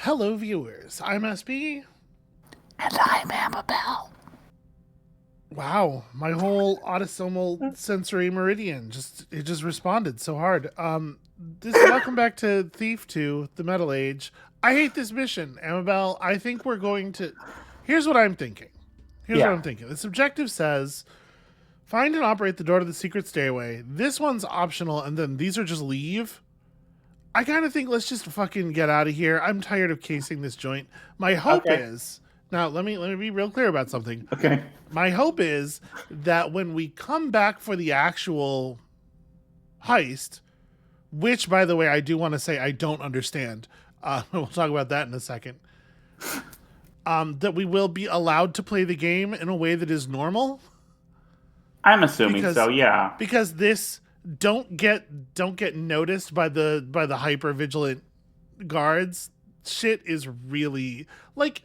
Hello, viewers. I'm SB. And I'm Amabel. Wow, my whole autosomal sensory meridian just responded so hard. Welcome back to Thief 2, the Metal Age. I hate this mission, Amabel. I think we're going to. Here's what I'm thinking. Yeah. This objective says find and operate the door to the secret stairway. This one's optional, and then these are just leave. I kind of think let's just fucking get out of here. I'm tired of casing this joint. My hope Okay. is now. Let me be real clear about something. Okay. My hope is that when we come back for the actual heist, which, by the way, I do want to say I don't understand. We'll talk about that in a second. That we will be allowed to play the game in a way that is normal. I'm assuming Because so, yeah. because this don't get noticed by the hyper vigilant guards. Shit is really like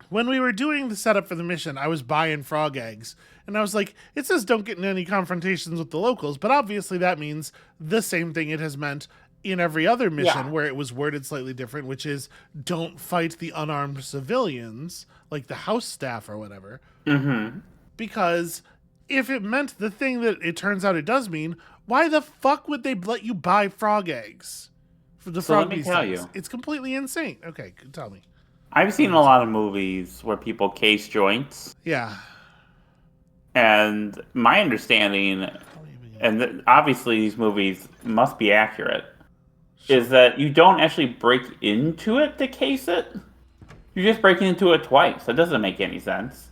when we were doing the setup for the mission, I was buying frog eggs. And I was like, it says don't get in any confrontations with the locals, but obviously that means the same thing it has meant in every other mission Yeah. where it was worded slightly different, which is don't fight the unarmed civilians, like the house staff or whatever. Mm-hmm. Because if it meant the thing that it turns out it does mean, why the fuck would they let you buy frog eggs? For the So let frog me beast tell eggs? you. It's completely insane. Okay, tell me. I've seen a lot of movies where people case joints, Yeah. and my understanding, and obviously these movies must be accurate, is that you don't actually break into it to case it. You're just breaking into it twice. That doesn't make any sense.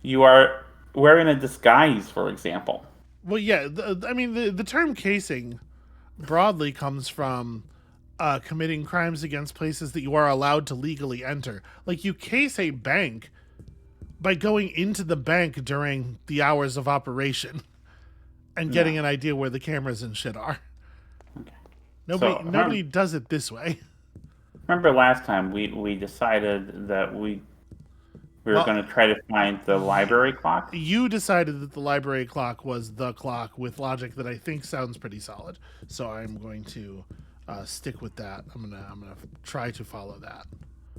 You are wearing a disguise, for example. Well, yeah. The term casing broadly comes from committing crimes against places that you are allowed to legally enter. Like you case a bank by going into the bank during the hours of operation and getting an idea where the cameras and shit are. Okay. Nobody does it this way. Remember last time we decided that we were going to try to find the library clock? You decided that the library clock was the clock with logic that I think sounds pretty solid. So I'm going to stick with that. I'm gonna try to follow that.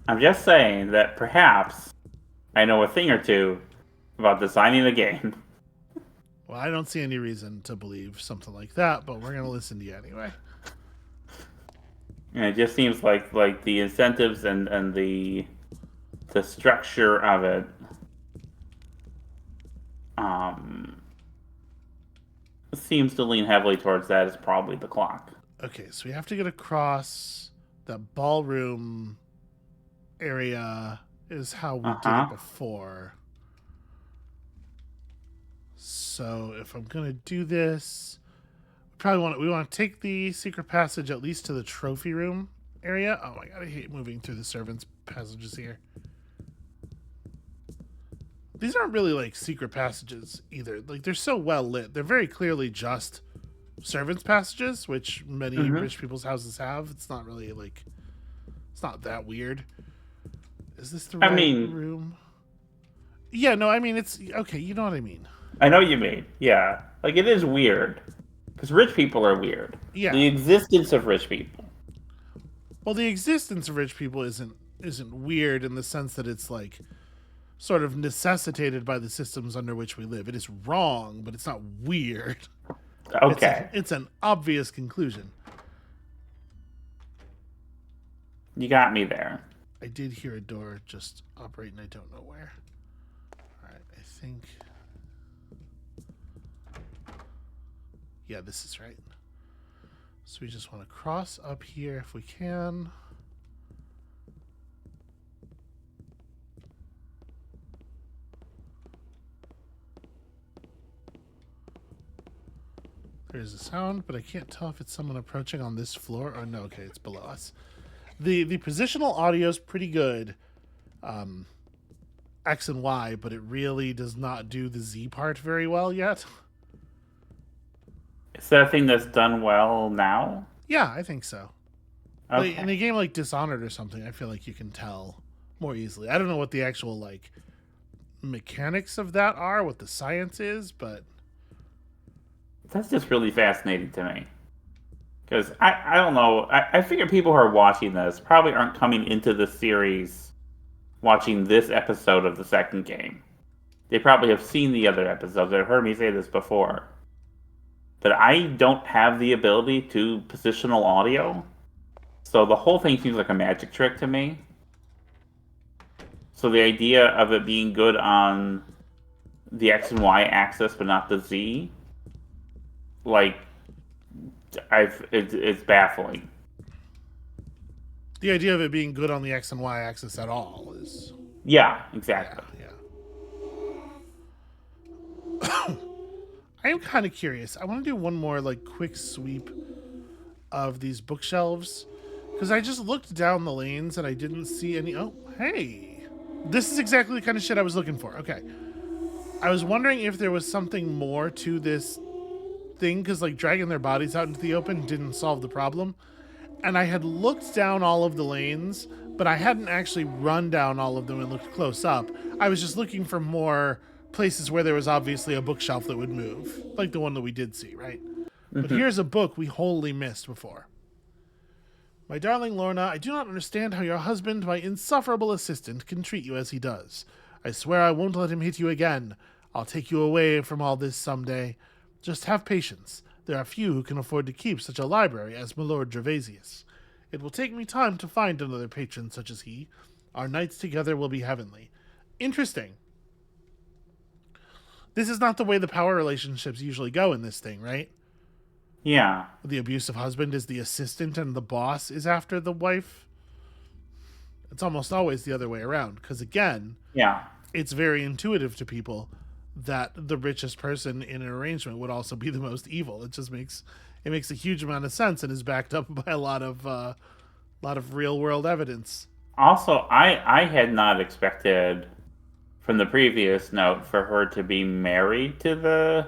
I'm just saying that perhaps I know a thing or two about designing a game. Well, I don't see any reason to believe something like that, but we're gonna listen to you anyway. And it just seems like the incentives and the structure of it seems to lean heavily towards that as probably the clock. Okay, so we have to get across the ballroom area is how we did it before. So if I'm gonna do this, we want to take the secret passage at least to the trophy room area. Oh my god, I hate moving through the servants' passages here. These aren't really like secret passages either. Like they're so well lit. They're very clearly just servants' passages, which many rich people's houses have. It's not really like it's not that weird. Is this the right room? Yeah, no, I mean it's okay. You know what I mean. I know what you mean. Yeah, like it is weird because rich people are weird. Yeah, the existence of rich people. Well, the existence of rich people isn't weird in the sense that it's like sort of necessitated by the systems under which we live. It is wrong, but it's not weird. Okay. It's an obvious conclusion. You got me there. I did hear a door just operating. I don't know where. All right, I think. Yeah, this is right. So we just want to cross up here if we can. There's a sound, but I can't tell if it's someone approaching on this floor or no. Okay, it's below us. The positional audio is pretty good, X and Y, but it really does not do the Z part very well yet. Is that a thing that's done well now? Yeah, I think so. Okay. Like, in a game like Dishonored or something, I feel like you can tell more easily. I don't know what the actual like mechanics of that are, what the science is, but that's just really fascinating to me. Because I don't know. I figure people who are watching this probably aren't coming into the series watching this episode of the second game. They probably have seen the other episodes. They've heard me say this before. But I don't have the ability to positional audio. So the whole thing seems like a magic trick to me. So the idea of it being good on the X and Y axis but not the Z, like, it's baffling. The idea of it being good on the X and Y axis at all is... Yeah, exactly. Yeah. I am kind of curious. I want to do one more like quick sweep of these bookshelves because I just looked down the lanes and I didn't see any. Oh, hey, this is exactly the kind of shit I was looking for. Okay, I was wondering if there was something more to this thing because like dragging their bodies out into the open didn't solve the problem. And I had looked down all of the lanes, but I hadn't actually run down all of them and looked close up. I was just looking for more places where there was obviously a bookshelf that would move, like the one that we did see, right? But here's a book we wholly missed before. My darling Lorna, I do not understand how your husband, my insufferable assistant, can treat you as he does. I swear I won't let him hit you again. I'll take you away from all this someday. Just have patience. There are few who can afford to keep such a library as my Lord Gervasius. It will take me time to find another patron such as he. Our nights together will be heavenly. Interesting. This is not the way the power relationships usually go in this thing, right? Yeah. The abusive husband is the assistant and the boss is after the wife. It's almost always the other way around. Because again, Yeah. it's very intuitive to people that the richest person in an arrangement would also be the most evil. It just makes a huge amount of sense and is backed up by a lot of real world evidence. Also, I had not expected from the previous note for her to be married to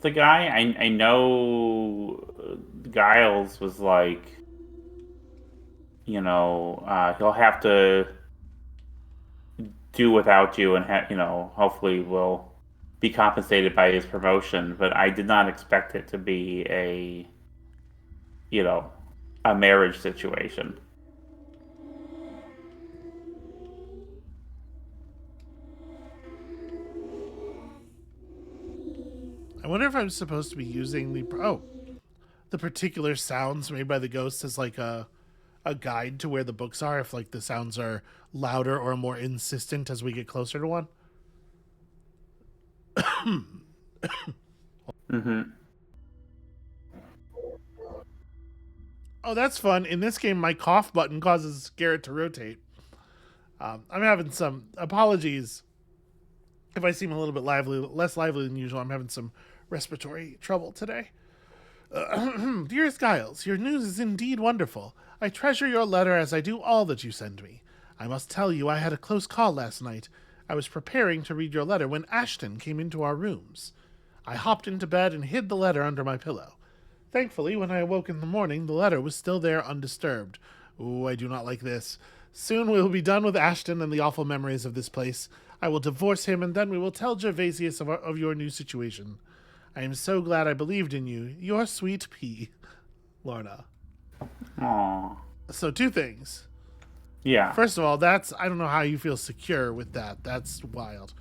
the guy. I know Giles was like, he'll have to do without you, and hopefully will be compensated by his promotion. But I did not expect it to be a marriage situation. I wonder if I'm supposed to be using the particular sounds made by the ghosts as like a guide to where the books are, if like the sounds are louder or more insistent as we get closer to one. Mm-hmm. Oh, that's fun. In this game, my cough button causes Garrett to rotate. I'm having some apologies if I seem a little bit less lively than usual. I'm having some respiratory trouble today. Dearest Giles, your news is indeed wonderful. I treasure your letter as I do all that you send me. I must tell you I had a close call last night. I was preparing to read your letter when Ashton came into our rooms. I hopped into bed and hid the letter under my pillow. Thankfully, when I awoke in the morning, the letter was still there undisturbed. Ooh, I do not like this. Soon we will be done with Ashton and the awful memories of this place. I will divorce him, and then we will tell Gervasius of your new situation. I am so glad I believed in you. Your sweet P. Lorna. Aww. So, two things. Yeah. First of all, I don't know how you feel secure with that. That's wild.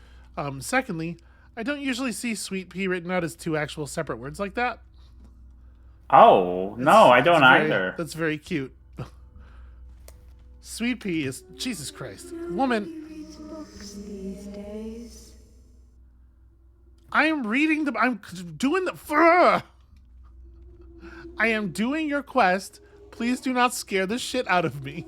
Secondly, I don't usually see sweet P written out as two actual separate words like that. Oh, no, I don't either. That's very cute. Sweet Pea is... Jesus Christ. Woman. I am reading the... I'm doing the... I am doing your quest. Please do not scare the shit out of me.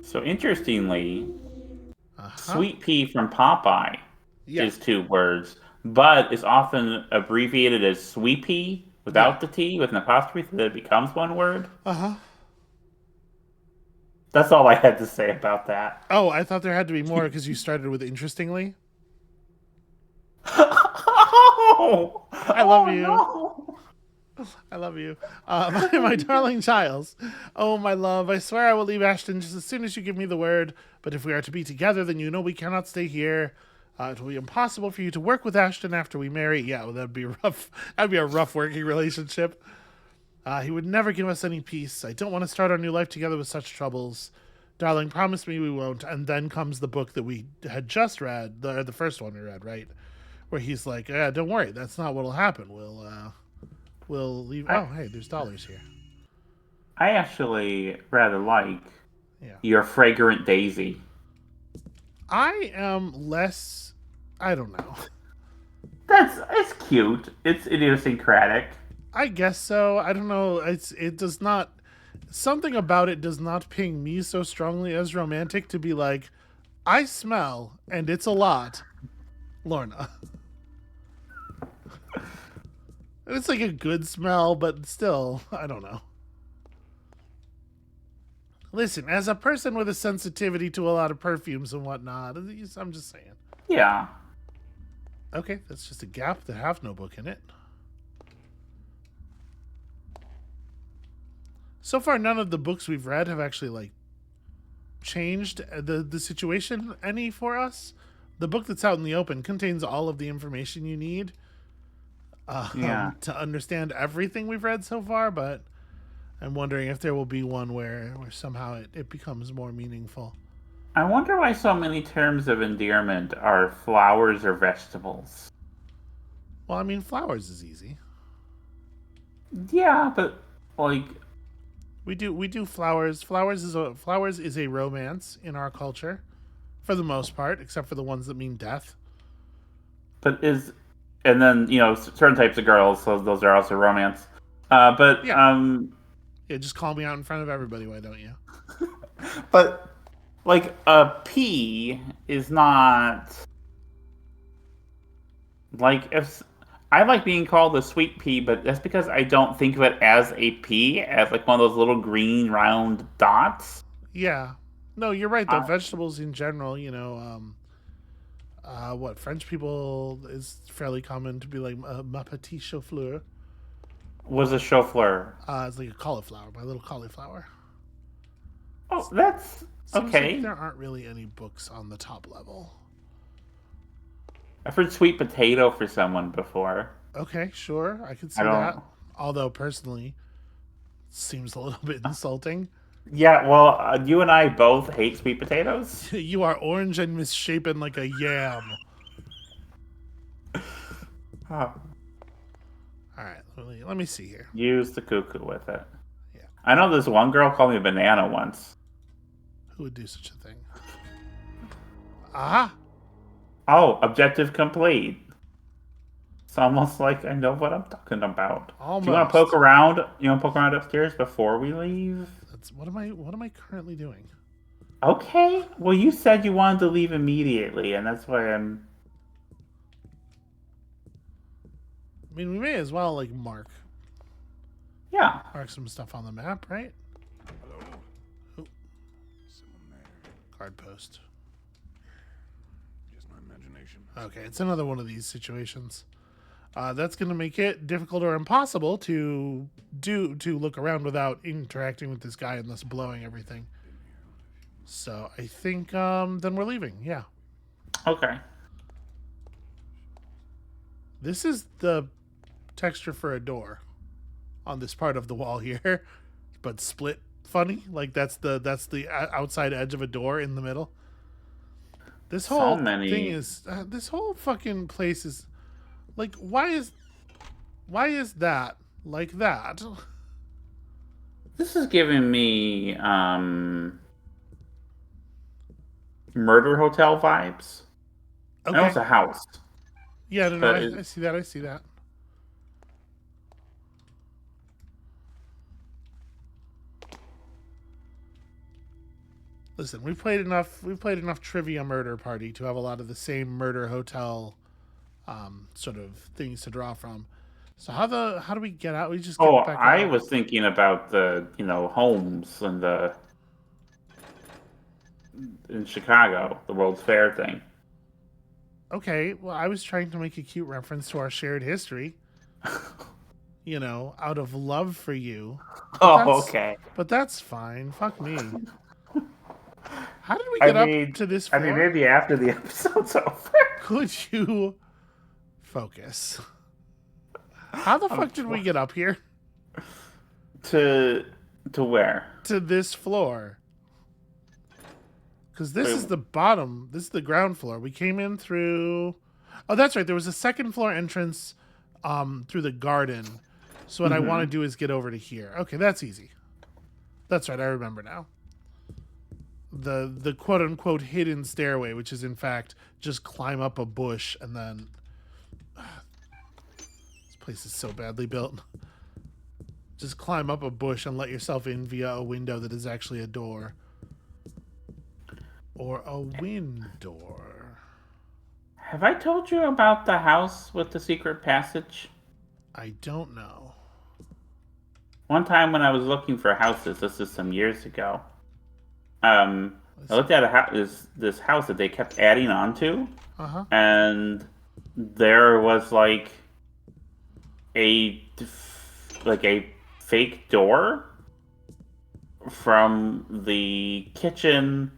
So, interestingly, Sweet Pea from Popeye is two words, but is often abbreviated as Sweet Pea without the T, with an apostrophe, so that it becomes one word. Uh-huh. That's all I had to say about that. Oh, I thought there had to be more because you started with interestingly. Oh! I love you. No. I love you. My darling Giles. Oh, my love, I swear I will leave Ashton just as soon as you give me the word. But if we are to be together, then you know we cannot stay here. It will be impossible for you to work with Ashton after we marry. Yeah, well, that'd be rough. That'd be a rough working relationship. He would never give us any peace. I don't want to start our new life together with such troubles. Darling, promise me we won't. And then comes the book that we had just read, the first one we read, right? Where he's like, "Yeah, don't worry, that's not what'll happen. We'll leave." Oh, hey, there's dollars here. I actually rather like Yeah, Your Fragrant Daisy. I am less. I don't know. It's cute. It's idiosyncratic. I guess so. I don't know. It does not. Something about it does not ping me so strongly as romantic to be like, I smell and it's a lot, Lorna. It's like a good smell, but still, I don't know. Listen, as a person with a sensitivity to a lot of perfumes and whatnot, I'm just saying. Yeah. Okay, that's just a gap that have no book in it. So far, none of the books we've read have actually like changed the situation any for us. The book that's out in the open contains all of the information you need to understand everything we've read so far, but I'm wondering if there will be one where somehow it becomes more meaningful. I wonder why so many terms of endearment are flowers or vegetables. Well, I mean, flowers is easy. Yeah, but like We do flowers. Flowers is a romance in our culture, for the most part, except for the ones that mean death. and then certain types of girls, so those are also romance. But Yeah. Yeah, just call me out in front of everybody, why don't you? but like a pea is not like if I like being called a sweet pea, but that's because I don't think of it as a pea, as like one of those little green round dots. Yeah. No, you're right though. Uh, Vegetables in general, what French people is fairly common to be like ma petite chou-fleur. was a chauffeur. It's like a cauliflower, my little cauliflower. Oh, that's Seems like okay. there aren't really any books on the top level. I've heard sweet potato for someone before. Okay, sure, I can I see don't. that. Although personally, seems a little bit insulting. Yeah, well, you and I both hate sweet potatoes. You are orange and misshapen like a yam. Oh, All right, let me see here. use the cuckoo with it. Yeah, I know this one girl called me a banana once. who would do such a thing? Aha! Oh, objective complete. It's almost like I know what I'm talking about. Almost. Do you want to poke around? You want to poke around upstairs before we leave? That's what am I currently doing? Okay. Well, you said you wanted to leave immediately, and that's why I'm. I mean, we may as well like mark Yeah. some stuff on the map, right? Ooh, card post. Just my imagination. Okay, it's another one of these situations. That's going to make it difficult or impossible to look around without interacting with this guy and thus blowing everything. So I think then we're leaving. Yeah, Okay. this is the texture for a door on this part of the wall here, but split funny. Like that's the outside edge of a door in the middle. This whole thing is this whole fucking place is like why is that like that? This is giving me murder hotel vibes. I know Okay. it's a house. Yeah, no, But I see that. I see that. Listen, we've played enough Trivia Murder Party to have a lot of the same murder hotel sort of things to draw from. So how do we get out? We just get Oh, back I out. was thinking about the homes and the in Chicago, the World's Fair thing. Okay, well, I was trying to make a cute reference to our shared history. Out of love for you. Oh, okay. But that's fine. Fuck me. How did we I get up mean, to this I mean, floor? maybe after the episode's over. Could you focus? How the fuck did we get up here? To where? To this floor. Because this Wait, is the bottom. This is the ground floor. We came in through... Oh, that's right. There was a second floor entrance through the garden. So what I want to do is get over to here. Okay, that's easy. That's right. I remember now. The quote-unquote hidden stairway, which is in fact just climb up a bush and then... This place is so badly built. Just climb up a bush and let yourself in via a window that is actually a door. Or a window. have I told you about the house with the secret passage? I don't know. One time when I was looking for houses, this is some years ago, I looked at this house that they kept adding on to, and there was like a fake door from the kitchen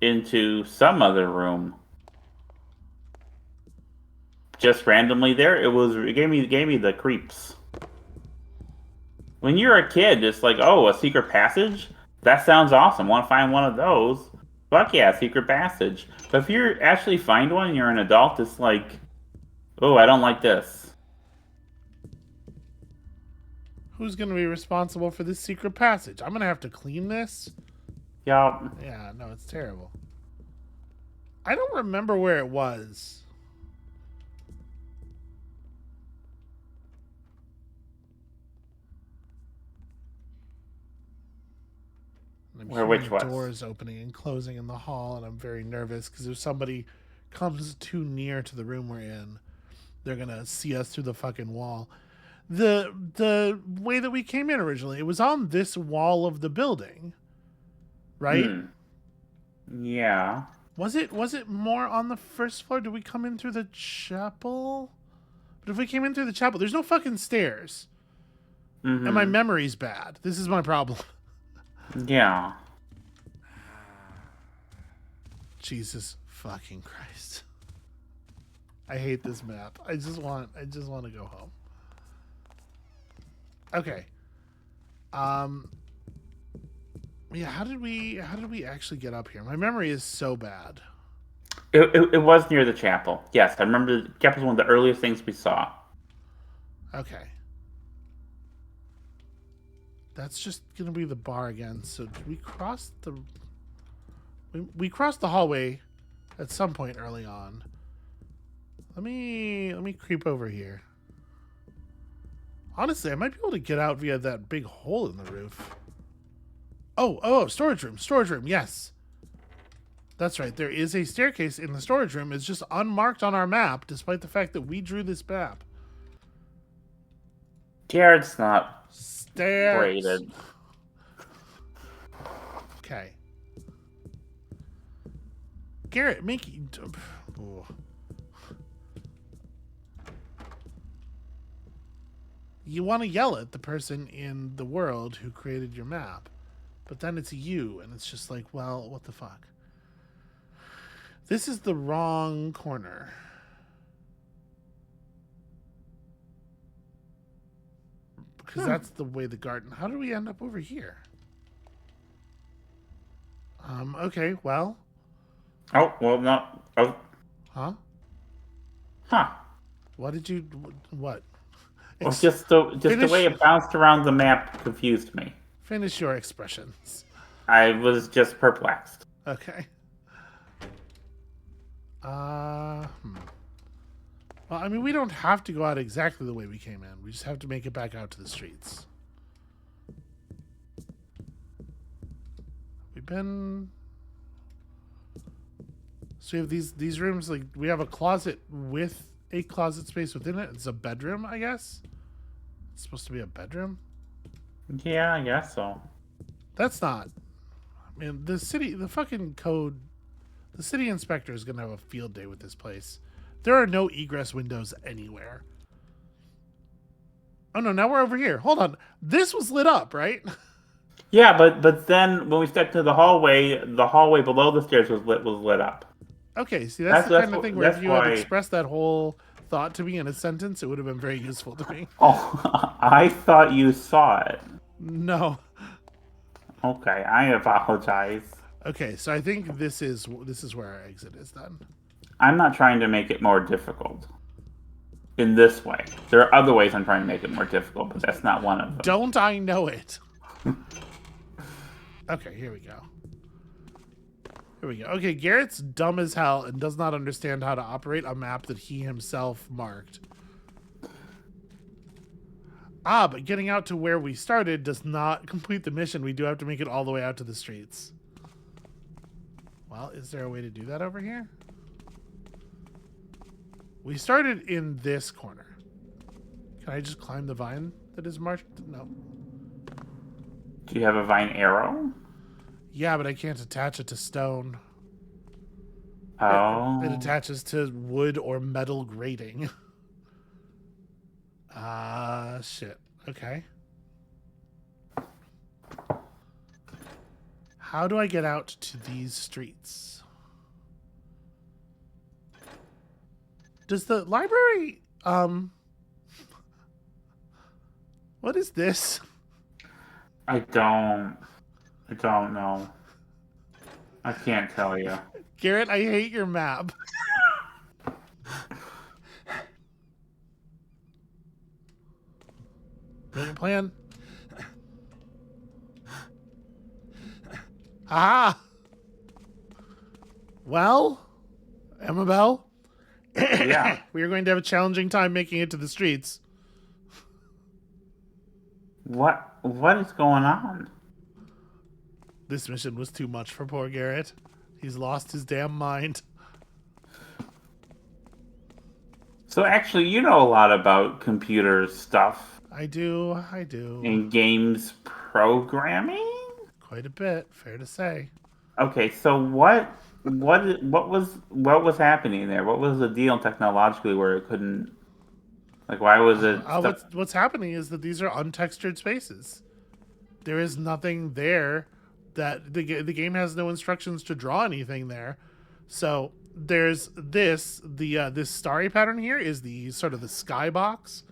into some other room. Just randomly there, it gave me the creeps. When you're a kid, it's like, oh, a secret passage? That sounds awesome. Want to find one of those? Fuck yeah, secret passage. But if you actually find one and you're an adult, it's like, oh, I don't like this. Who's going to be responsible for this secret passage? I'm going to have to clean this? Yeah. Yeah, no, it's terrible. I don't remember where it was. Which was? Doors opening and closing in the hall, and I'm very nervous because if somebody comes too near to the room we're in, they're gonna see us through the fucking wall. The way that we came in originally, it was on this wall of the building, right? Yeah. Was it more on the first floor? Did we come in through the chapel? But if we came in through the chapel, there's no fucking stairs. And my memory's bad. This is my problem. Yeah. Jesus fucking Christ. I hate this map. I just want to go home. Okay. Yeah, how did we actually get up here? My memory is so bad. It was near the chapel. Yes, I remember the chapel was one of the earliest things we saw. Okay. That's just gonna be the bar again. So did we cross the... We crossed the hallway at some point early on. Let me creep over here. Honestly, I might be able to get out via that big hole in the roof. Oh, storage room, yes. That's right, there is a staircase in the storage room. It's just unmarked on our map, despite the fact that we drew this map. Jared's not Stairs. graded. Okay. Garrett, Mickey. Oh. You want to yell at the person in the world who created your map, but then it's you, and it's just like, well, what the fuck? This is the wrong corner. Because that's the way the garden... How did we end up over here? Okay, well... Oh, well, no. Oh. Huh? Huh. What did you... What? Well, just the way it bounced around the map confused me. Finish your expressions. I was just perplexed. Okay. Well, I mean, we don't have to go out exactly the way we came in. We just have to make it back out to the streets. We've been... So we have these rooms, like, we have a closet with a closet space within it. It's a bedroom, I guess? It's supposed to be a bedroom? Yeah, I guess so. That's not... I mean, the city inspector is going to have a field day with this place. There are no egress windows anywhere. Oh no, now we're over here. Hold on. This was lit up, right? Yeah, but then when we stepped to the hallway below the stairs was lit up. Okay, see, that's the That's kind of thing where if that's you had why. expressed that whole thought to me in a sentence, it would have been very useful to me. Oh, I thought you saw it. No. Okay, I apologize. Okay, so I think this is where our exit is then. I'm not trying to make it more difficult in this way. There are other ways I'm trying to make it more difficult, but that's not one of them. Don't I know it? Okay, here we go. Here we go. Okay, Garrett's dumb as hell and does not understand how to operate a map that he himself marked. But getting out to where we started does not complete the mission. We do have to make it all the way out to the streets. Well, is there a way to do that over here? We started in this corner. Can I just climb the vine that is marked? No. Do you have a vine arrow? Yeah, but I can't attach it to stone. Oh. It attaches to wood or metal grating. Shit. Okay. How do I get out to these streets? Does the library, what is this? I don't know. I can't tell you. Garrett, I hate your map. Brilliant plan. Ah. Well, Amabel, Yeah. we are going to have a challenging time making it to the streets. What is going on? This mission was too much for poor Garrett. He's lost his damn mind. So actually, you know a lot about computer stuff I do. and games programming? Quite a bit, fair to say. Okay, so what was happening there? What was the deal technologically where it couldn't, like, why was it What's happening is that these are untextured spaces. There is nothing there that the game has no instructions to draw anything there. So there's this starry pattern here is the sort of the skybox.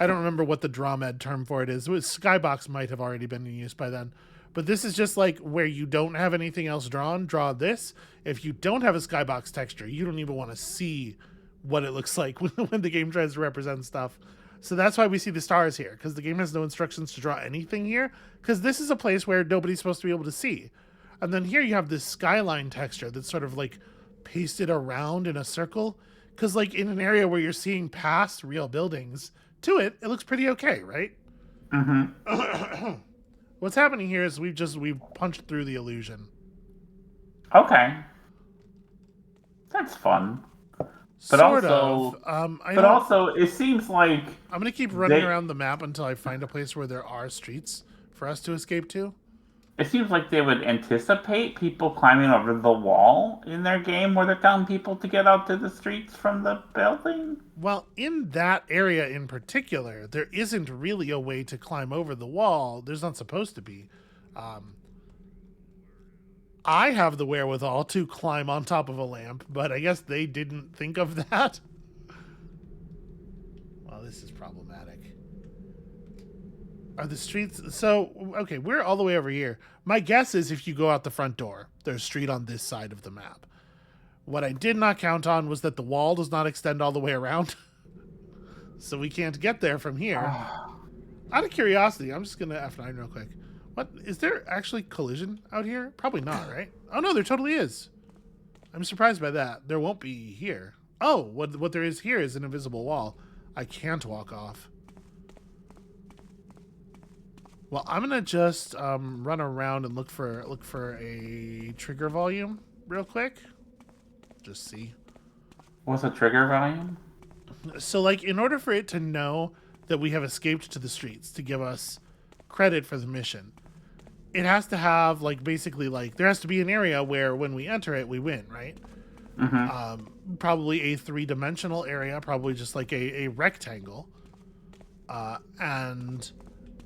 I don't remember what the DrawMed term for it is. Skybox might have already been in use by then. But this is just like where you don't have anything else drawn, draw this. If you don't have a skybox texture, you don't even want to see what it looks like when the game tries to represent stuff. So that's why we see the stars here, because the game has no instructions to draw anything here, because this is a place where nobody's supposed to be able to see. And then here you have this skyline texture that's sort of like pasted around in a circle, because like in an area where you're seeing past real buildings to it, it looks pretty okay, right? Mm-hmm. What's happening here is we've punched through the illusion. Okay. That's fun. But also, it seems like I'm gonna keep running around the map until I find a place where there are streets for us to escape to. it seems like they would anticipate people climbing over the wall in their game where they're telling people to get out to the streets from the building. Well, in that area in particular, there isn't really a way to climb over the wall. There's not supposed to be. I have the wherewithal to climb on top of a lamp, but I guess they didn't think of that. Well, this is problematic. Are the streets... So, okay, we're all the way over here. My guess is if you go out the front door, there's a street on this side of the map. What I did not count on was that the wall does not extend all the way around. So we can't get there from here. Out of curiosity, I'm just going to F9 real quick. What? Is there actually collision out here? Probably not, right? Oh, no, there totally is. I'm surprised by that. There won't be here. Oh, what there is here is an invisible wall. I can't walk off. Well, I'm gonna just run around and look for a trigger volume real quick. Just see. What's a trigger volume? So, like, in order for it to know that we have escaped to the streets to give us credit for the mission, it has to have, like, basically, like, there has to be an area where when we enter it, we win, right? Mm-hmm. Probably a three-dimensional area, probably just like a rectangle. And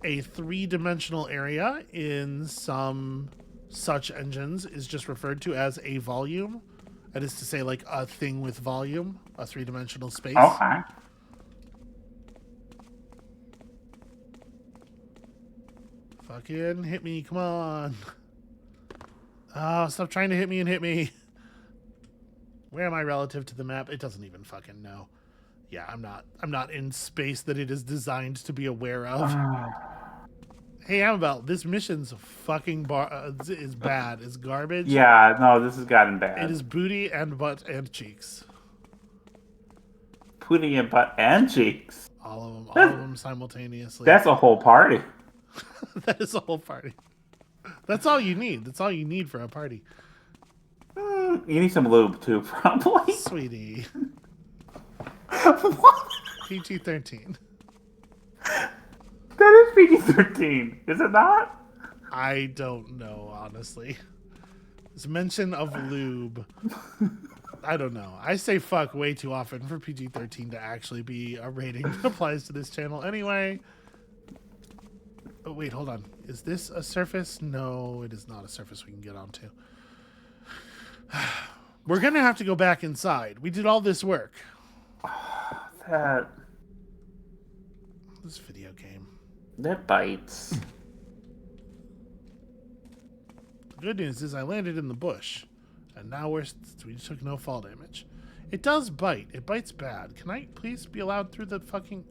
A three-dimensional area in some such engines is just referred to as a volume. That is to say, like a thing with volume, a three-dimensional space. Okay. Fucking hit me, come on. Oh, stop trying to hit me and hit me. Where am I relative to the map? It doesn't even fucking know. Yeah, I'm not in space that it is designed to be aware of. Hey, Amabel, this mission's fucking is bad. It's garbage. Yeah, no, this has gotten bad. It is booty and butt and cheeks. Booty and butt and cheeks. All of them simultaneously. That's a whole party. That is a whole party. That's all you need. That's all you need for a party. You need some lube too, probably. Sweetie. What? PG-13. That is PG-13, is it not? I don't know, honestly. This mention of lube. I don't know. I say fuck way too often for PG-13 to actually be a rating that applies to this channel anyway. Oh, wait, hold on. Is this a surface? No, it is not a surface we can get onto. We're going to have to go back inside. We did all this work. This video game. That bites. The good news is I landed in the bush. And now we took no fall damage. It does bite. It bites bad. Can I please be allowed through the fucking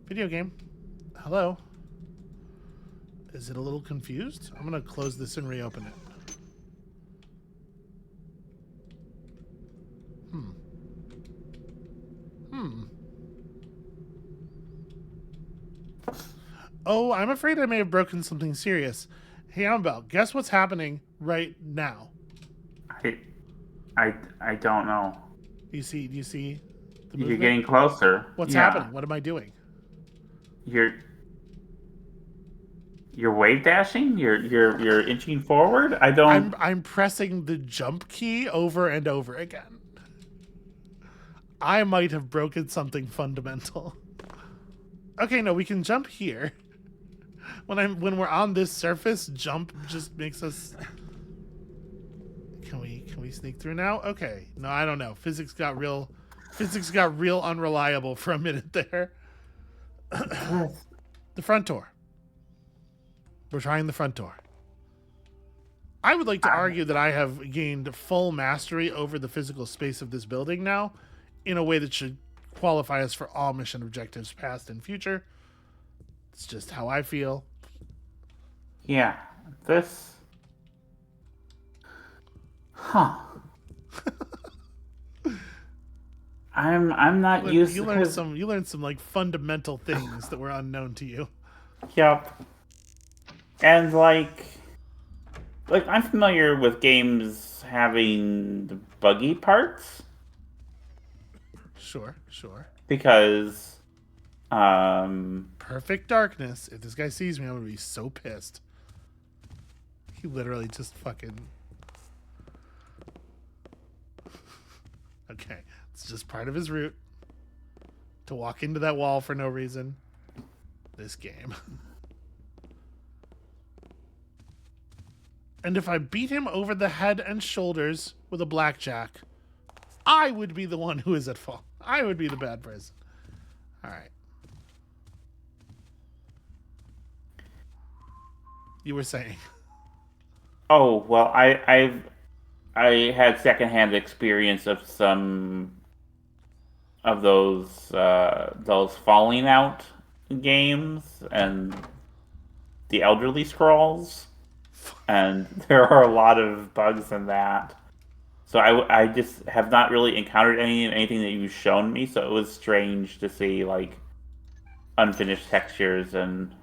video game? Hello? Is it a little confused? I'm going to close this and reopen it. Oh, I'm afraid I may have broken something serious. Hey, Amabel, guess what's happening right now? I don't know. Do you see the movement? You're getting closer. What's happening? What am I doing? You're wave dashing? You're inching forward? I'm pressing the jump key over and over again. I might have broken something fundamental. Okay, no, we can jump here. When we're on this surface, jump just makes us. Can we sneak through now? Okay. No, I don't know. Physics got real unreliable for a minute there. The front door. We're trying the front door. I would like to argue that I have gained full mastery over the physical space of this building now, in a way that should qualify us for all mission objectives, past and future. It's just how I feel. Yeah, this. Huh. I'm not used. You learned some like fundamental things that were unknown to you. Yep. And like I'm familiar with games having the buggy parts. Sure. Because perfect darkness. If this guy sees me, I'm gonna be so pissed. He literally just fucking. Okay, it's just part of his route to walk into that wall for no reason. This game. And if I beat him over the head and shoulders with a blackjack, I would be the one who is at fault. I would be the bad person. All right. You were saying. Oh well, I had secondhand experience of some of those Falling Out games and the Elderly Scrolls, and there are a lot of bugs in that. So I just have not really encountered anything that you've shown me. So it was strange to see like unfinished textures and.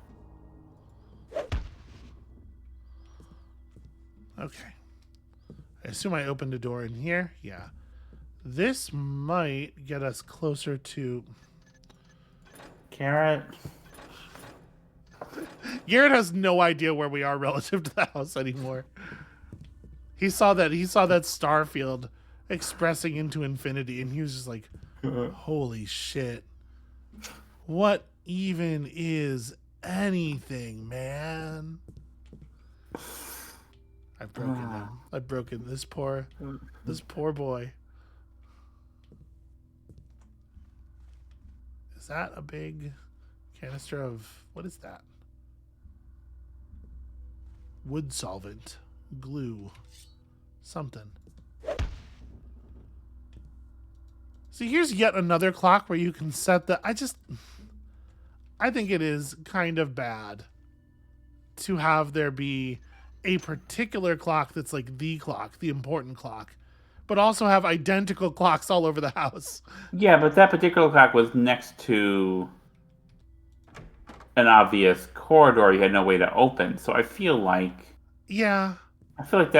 Okay. I assume I opened a door in here. Yeah. This might get us closer to... Garrett? Garrett has no idea where we are relative to the house anymore. He saw that star field expressing into infinity, and he was just like, holy shit. What even is anything, man. I've broken them. I've broken this poor boy. Is that a big canister of, what is that? Wood solvent, glue, something. See, here's yet another clock where you can set the, I think it is kind of bad to have there be a particular clock that's like the clock, the important clock, but also have identical clocks all over the house. Yeah, but that particular clock was next to an obvious corridor you had no way to open. So I feel like that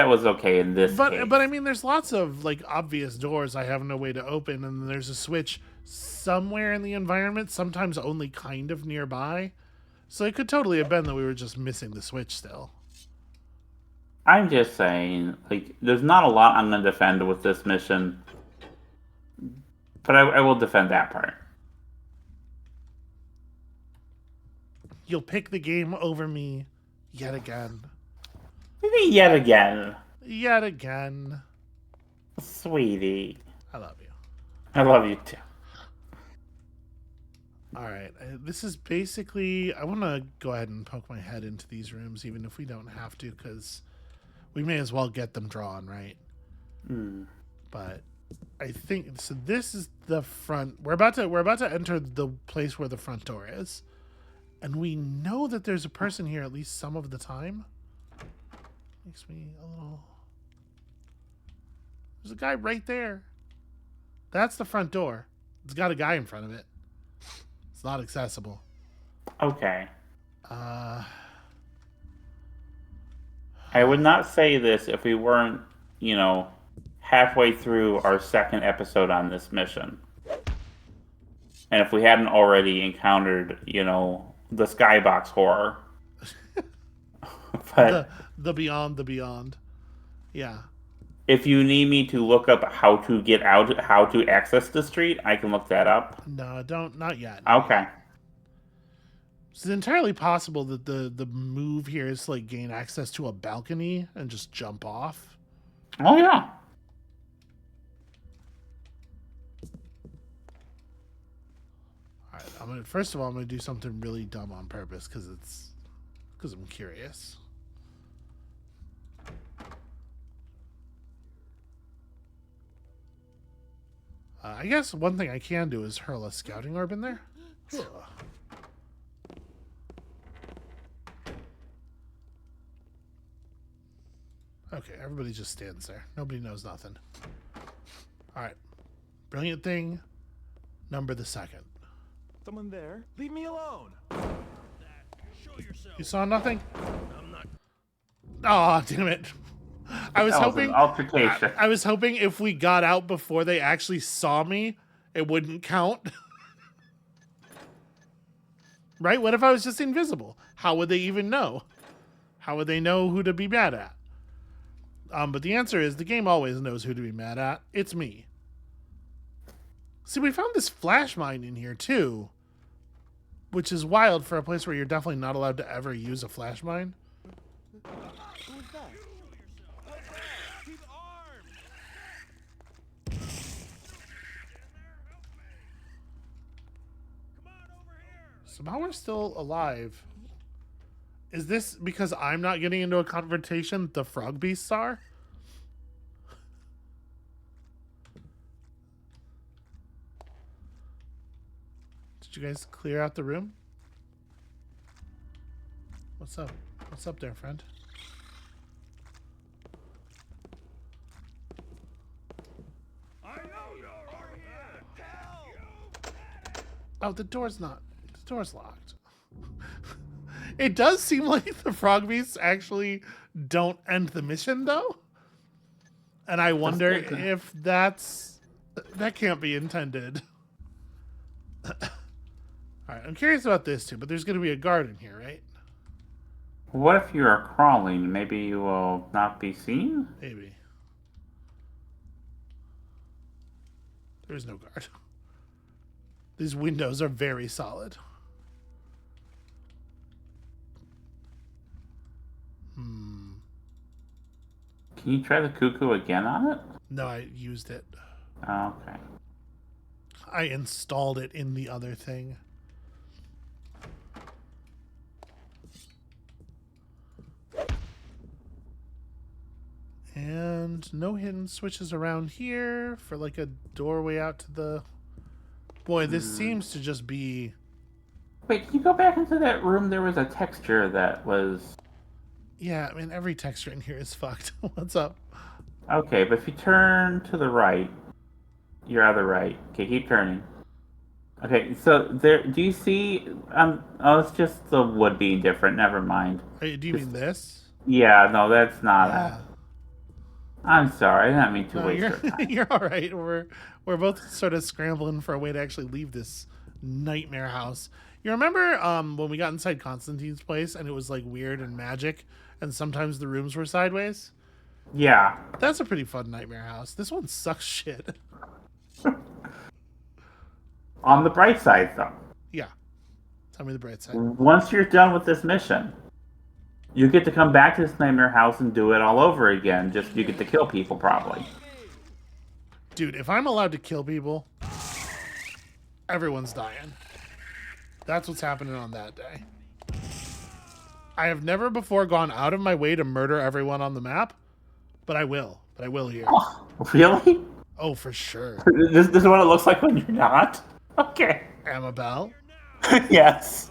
was okay in this case. But I mean, there's lots of like obvious doors I have no way to open, and there's a switch somewhere in the environment, sometimes only kind of nearby. So it could totally have been that we were just missing the switch still. I'm just saying, like, there's not a lot I'm going to defend with this mission, but I will defend that part. You'll pick the game over me yet again. Maybe yet again. Yet again. Sweetie. I love you. I love you too. Alright, this is basically... I want to go ahead and poke my head into these rooms, even if we don't have to, because we may as well get them drawn, right? But I think... So this is the front... We're about to enter the place where the front door is. And we know that there's a person here at least some of the time. Makes me a little... There's a guy right there. That's the front door. It's got a guy in front of it. It's not accessible. Okay. Uh... I would not say this if we weren't, halfway through our second episode on this mission. And if we hadn't already encountered, the skybox horror. But the beyond. Yeah. If you need me to look up how to get out, how to access the street, I can look that up. No, not yet. Okay. It's entirely possible that the move here is to like gain access to a balcony and just jump off. Oh yeah. All right, first of all, I'm gonna do something really dumb on purpose because I'm curious. I guess one thing I can do is hurl a scouting orb in there. Okay, everybody just stands there. Nobody knows nothing. All right. Brilliant thing. Number the second. Someone there? Leave me alone. Show yourself. You saw nothing? I'm not. Oh, damn it. I was hoping an altercation. I was hoping if we got out before they actually saw me, it wouldn't count. Right? What if I was just invisible? How would they even know? How would they know who to be mad at? But the answer is the game always knows who to be mad at. It's me. See, we found this flash mine in here too, which is wild for a place where you're definitely not allowed to ever use a flash mine. Who was that? Keep armed. Come on over here. Somehow we're still alive. Is this because I'm not getting into a confrontation the frog beasts are? Did you guys clear out the room? What's up? What's up there, friend? I know you're over here. Help! Oh, the door's locked. It does seem like the frog beasts actually don't end the mission, though. And I wonder if that can't be intended. All right, I'm curious about this too, but there's going to be a guard in here, right? What if you are crawling? Maybe you will not be seen? Maybe. There is no guard. These windows are very solid. Can you try the cuckoo again on it? No, I used it. Oh, okay. I installed it in the other thing. And no hidden switches around here for like a doorway out to the... Boy, this seems to just be... Wait, can you go back into that room? There was a texture that was... Yeah, I mean, every texture in here is fucked. What's up? Okay, but if you turn to the right, your other right. Okay, keep turning. Okay, so there, do you see, oh, it's just the wood being different, never mind. Hey, do you mean this? Yeah, no, that's not Yeah. it. I'm sorry, I didn't mean to No, waste you're, your time. you're all right. We're both sort of scrambling for a way to actually leave this nightmare house. You remember when we got inside Constantine's place and it was like weird and magic and sometimes the rooms were sideways? Yeah. That's a pretty fun nightmare house. This one sucks shit. On the bright side, though, Yeah. Tell me the bright side. once you're done with this mission, you get to come back to this nightmare house and do it all over again. Just you get to kill people, probably. Dude, if I'm allowed to kill people, everyone's dying. That's what's happening on that day. I have never before gone out of my way to murder everyone on the map, but I will. But I will here. Oh, really? Oh, for sure. This is what it looks like when you're not? Okay. Amabel, Yes.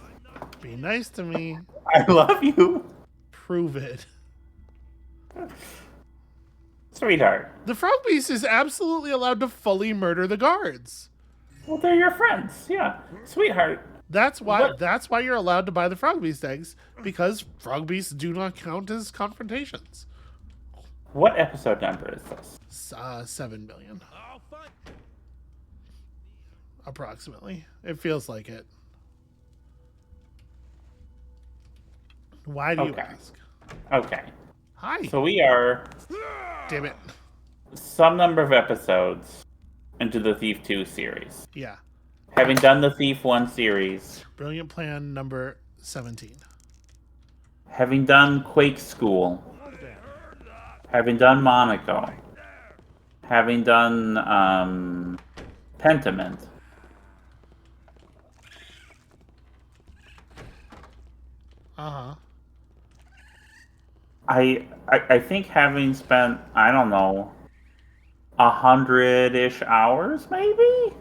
be nice to me. I love you. Prove it. Sweetheart. The frog beast is absolutely allowed to fully murder the guards. Well, they're your friends. Yeah. Sweetheart. That's why What? that's why you're allowed to buy the frog beast eggs, because frog beasts do not count as confrontations. What episode number is this? 7 million. Oh, fun. Approximately. It feels like it. Why do you Okay. ask? Okay. Hi. So we are Damn it. some number of episodes into the Thief 2 series. Yeah. Having done the Thief 1 series, Brilliant plan number 17. having done Quake School, having done Monaco, having done Pentiment, Uh-huh. I think having spent, I don't know, 100-ish hours maybe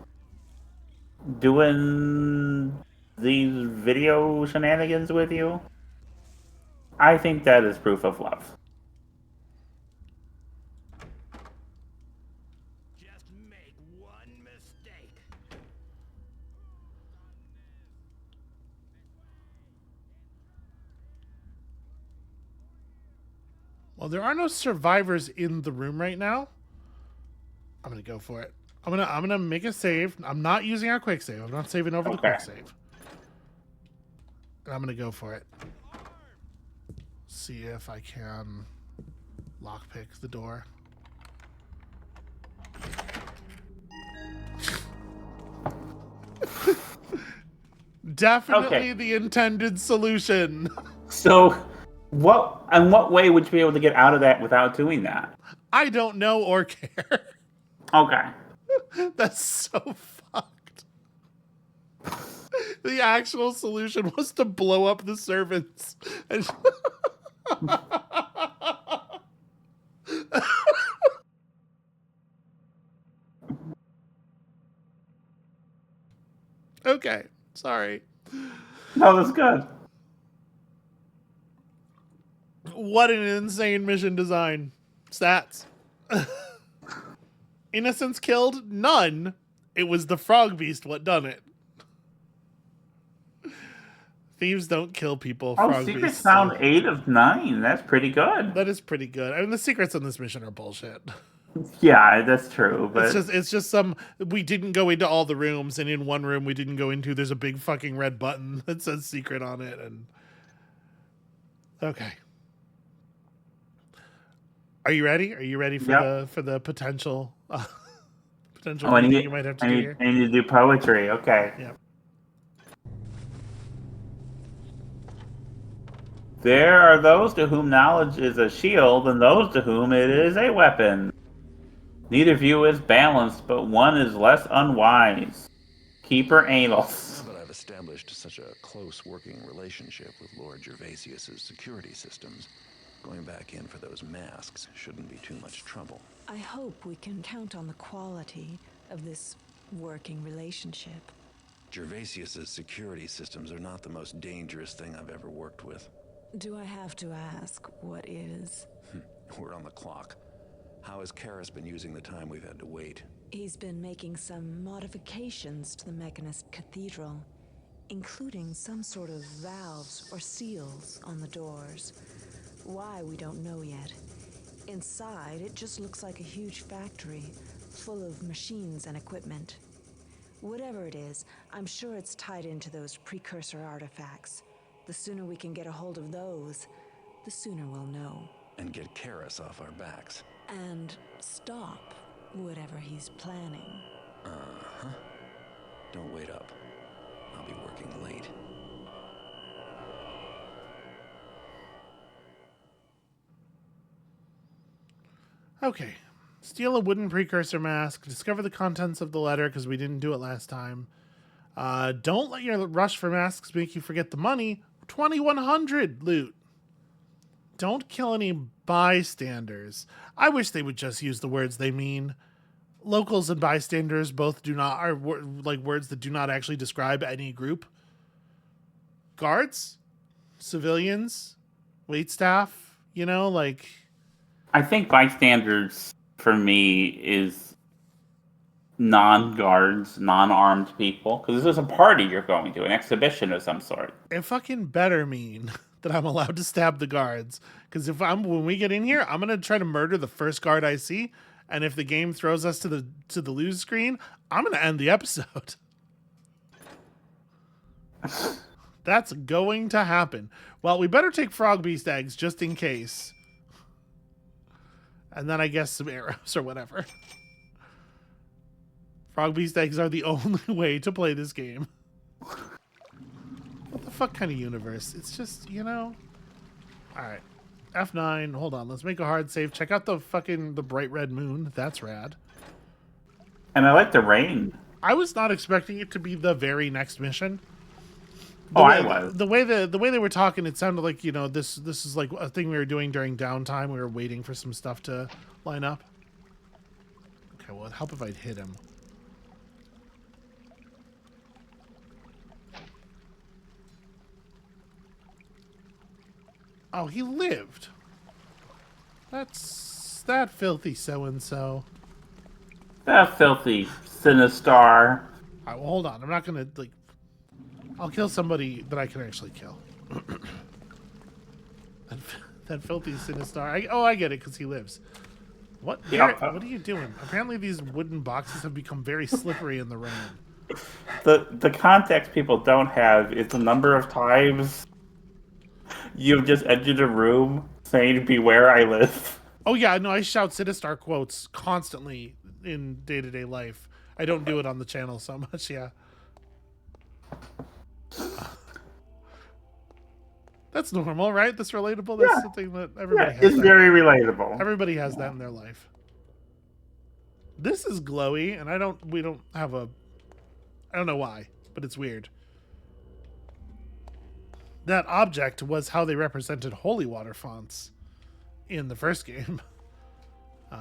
doing these video shenanigans with you, I think that is proof of love. Just make one mistake. Well, there are no survivors in the room right now. I'm gonna go for it. I'm gonna make a save. I'm not using our quick save. I'm not saving over the Okay. quick save. And I'm gonna go for it. See if I can lockpick the door. Definitely Okay. the intended solution. So, in what way would you be able to get out of that without doing that? I don't know or care. Okay. That's so fucked. The actual solution was to blow up the servants. And okay, sorry. No, that's good. What an insane mission design. Stats. Innocents killed? None. It was the frog beast what done it. Thieves don't kill people. Oh, Frog secrets beasts found do. 8 of 9. That's pretty good. That is pretty good. I mean, the secrets on this mission are bullshit. Yeah, that's true. But It's just some. We didn't go into all the rooms, and in one room we didn't go into, there's a big fucking red button that says secret on it, and okay. Are you ready? Are you ready for Yep. the potential potential oh, I reading need, you might have to I do need, here? I need to do poetry. Okay. Yeah. There are those to whom knowledge is a shield, and those to whom it is a weapon. Neither view is balanced, but one is less unwise. Keeper Anals. Now that I've established such a close working relationship with Lord Gervasius's security systems, going back in for those masks shouldn't be too much trouble. I hope we can count on the quality of this working relationship. Gervasius's security systems are not the most dangerous thing I've ever worked with. Do I have to ask what is? We're on the clock. How has Karis been using the time we've had to wait? He's been making some modifications to the Mechanist Cathedral, including some sort of valves or seals on the doors. Why, we don't know yet. Inside, it just looks like a huge factory, full of machines and equipment. Whatever it is, I'm sure it's tied into those precursor artifacts. The sooner we can get a hold of those, the sooner we'll know. And get Karis off our backs. And stop whatever he's planning. Uh-huh. Don't wait up. I'll be working late. Okay. Steal a wooden precursor mask. Discover the contents of the letter, because we didn't do it last time. Don't let your rush for masks make you forget the money. 2100 loot. Don't kill any bystanders. I wish they would just use the words they mean. Locals and bystanders both are like words that do not actually describe any group. Guards, civilians, waitstaff, like... I think bystanders, for me, is non-guards, non-armed people. Because this is a party you're going to, an exhibition of some sort. It fucking better mean that I'm allowed to stab the guards. Because when we get in here, I'm gonna try to murder the first guard I see, and if the game throws us to the lose screen, I'm gonna end the episode. That's going to happen. Well, we better take frog beast eggs just in case. And then I guess some arrows or whatever. Frog beast eggs are the only way to play this game. What the fuck kind of universe? It's just, Alright. F9. Hold on. Let's make a hard save. Check out the bright red moon. That's rad. And I like the rain. I was not expecting it to be the very next mission. I was. The way they were talking, it sounded like, this is like a thing we were doing during downtime. We were waiting for some stuff to line up. Okay, well, it'd help if I'd hit him. Oh, he lived. That's that filthy so-and-so. That filthy Sinistar. All right, well, hold on. I'm not going to, I'll kill somebody that I can actually kill. that filthy Sinistar. I get it, because he lives. What? Yeah. What are you doing? Apparently these wooden boxes have become very slippery in the rain. The context people don't have is the number of times you've just entered a room saying, "Beware, I live." Oh, yeah, no, I shout Sinistar quotes constantly in day-to-day life. I don't do it on the channel so much, yeah. That's normal, right? That's relatable. That's something that everybody has. It's very relatable. Everybody has that in their life. This is glowy, and I don't know why, but it's weird. That object was how they represented holy water fonts in the first game.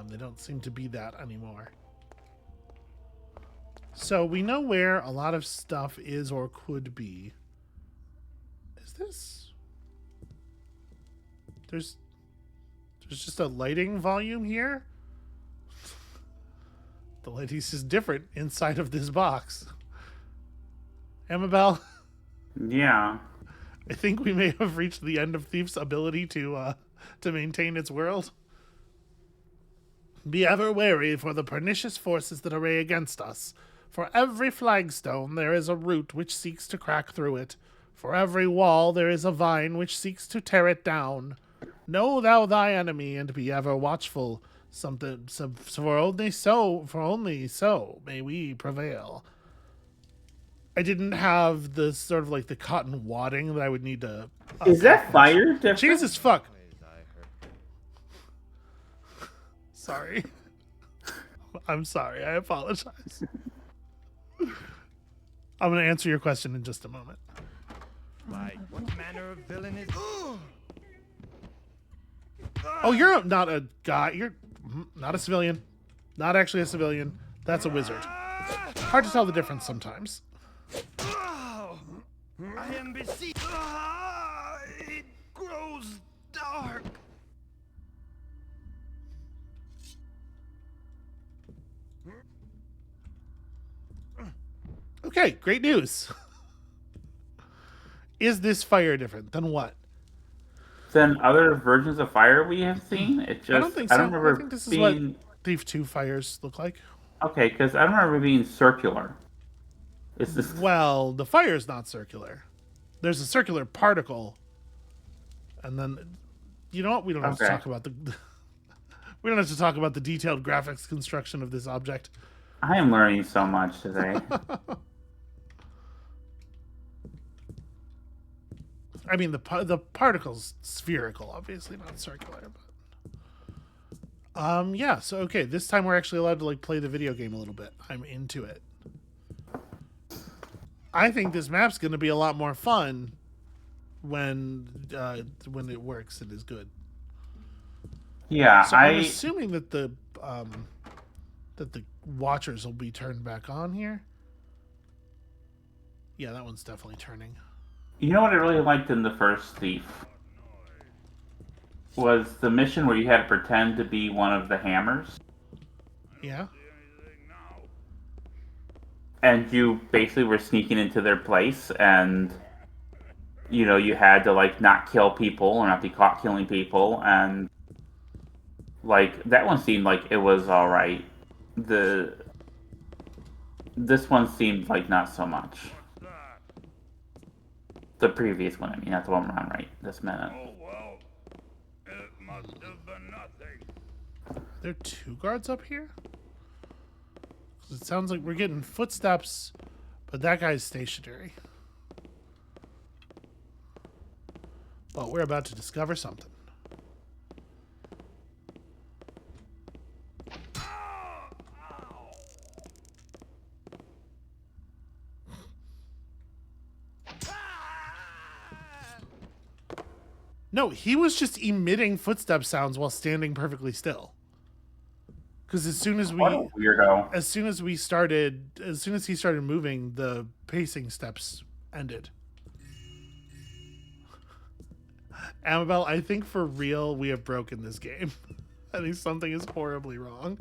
They don't seem to be that anymore. So we know where a lot of stuff is or could be. Is this? There's just a lighting volume here. The lighting's just different inside of this box. Amabel? Yeah. I think we may have reached the end of Thief's ability to maintain its world. Be ever wary for the pernicious forces that array against us. For every flagstone there is a root which seeks to crack through it. For every wall there is a vine which seeks to tear it down. Know thou thy enemy, and be ever watchful. For only so may we prevail. I didn't have the sort of like the cotton wadding that I would need to. Is that fire different? Jesus fuck. Sorry. I'm sorry. I apologize. I'm going to answer your question in just a moment. Right. What manner of villain is... Oh, you're not a guy. You're not a civilian. Not actually a civilian. That's a wizard. Hard to tell the difference sometimes. Oh, I am besieged. It grows dark. Okay, great news. Is this fire different than what? Than other versions of fire we have seen? It just I don't think so. I don't remember I think this is being what Thief 2 fires look like. okay, because I don't remember being circular. It's this Well, the fire is not circular. There's a circular particle, and then, you know what? We don't have to Okay. talk about the. We don't have to talk about the detailed graphics construction of this object. I am learning so much today. I mean, the particle's spherical, obviously not circular, but yeah. So okay, this time we're actually allowed to like play the video game a little bit. I'm into it. I think this map's going to be a lot more fun when it works and is good. Yeah, So I'm assuming that the watchers will be turned back on here. Yeah, that one's definitely turning. you know what I really liked in the first Thief was the mission where you had to pretend to be one of the hammers, Yeah. and you basically were sneaking into their place, and you had to like not kill people or not be caught killing people, and like that one seemed like it was all right. This one seemed like not so much. The previous one, I mean, not the one we're on right this minute. Oh, well, it must have been nothing. There are two guards up here? 'Cause it sounds like we're getting footsteps, but that guy's stationary. But we're about to discover something. No, he was just emitting footstep sounds while standing perfectly still. Because as soon as What a weirdo. as soon as he started moving, the pacing steps ended. Amabel, I think for real we have broken this game. I think something is horribly wrong.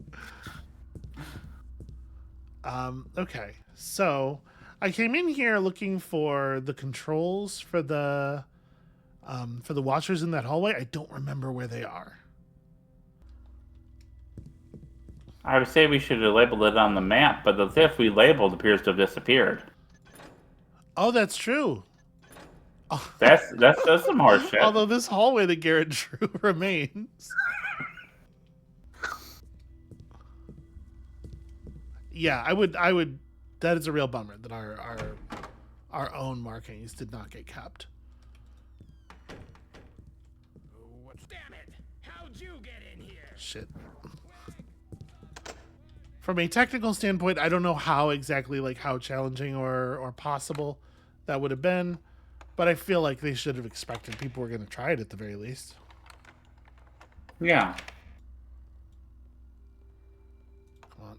Okay, so I came in here looking for the controls for the watchers in that hallway. I don't remember where they are. I would say we should have labeled it on the map, but the Thief we labeled appears to have disappeared. Oh, that's true. That's some horse shit. Although this hallway that Garrett drew remains. Yeah, I would. That is a real bummer that our own markings did not get kept. Damn it! How'd you get in here? Shit. From a technical standpoint, I don't know how exactly, like, how challenging or possible that would have been, but I feel like they should have expected people were going to try it at the very least. Yeah. Come on.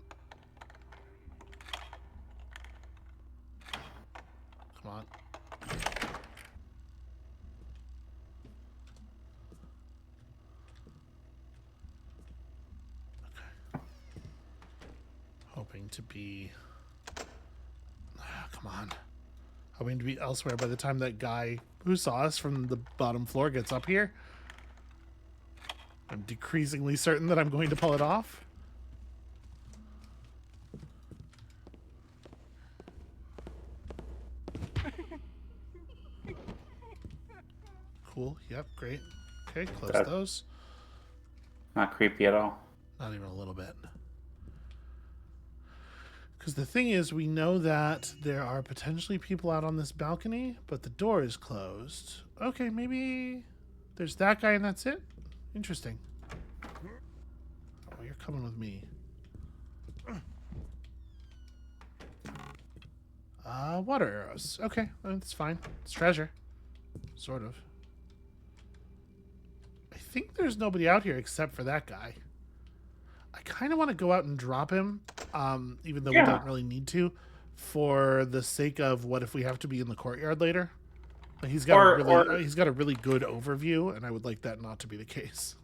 Come on. Hoping to be... come on. Hoping to be elsewhere by the time that guy who saw us from the bottom floor gets up here. I'm decreasingly certain that I'm going to pull it off. Cool. Yep, great. Okay, close those. Not creepy at all. Not even a little bit. Because the thing is, we know that there are potentially people out on this balcony, but the door is closed. Okay, maybe there's that guy and that's it? Interesting. Oh, you're coming with me. Water arrows. Okay, that's fine. It's treasure. Sort of. I think there's nobody out here except for that guy. I kind of want to go out and drop him, even though we don't really need to, for the sake of what if we have to be in the courtyard later. Like, he's got a really good overview, and I would like that not to be the case.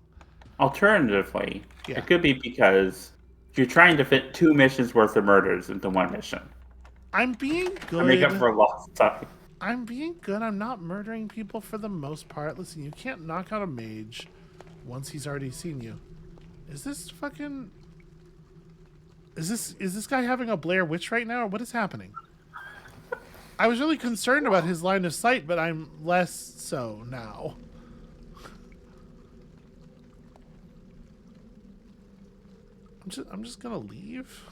Alternatively, it could be because you're trying to fit 2 missions worth of murders into 1 mission. I'm being good. To make up for lost time. I'm being good. I'm not murdering people for the most part. Listen, you can't knock out a mage once he's already seen you. Is this fucking... Is this guy having a Blair Witch right now, or what is happening? I was really concerned about his line of sight, but I'm less so now. I'm just gonna leave.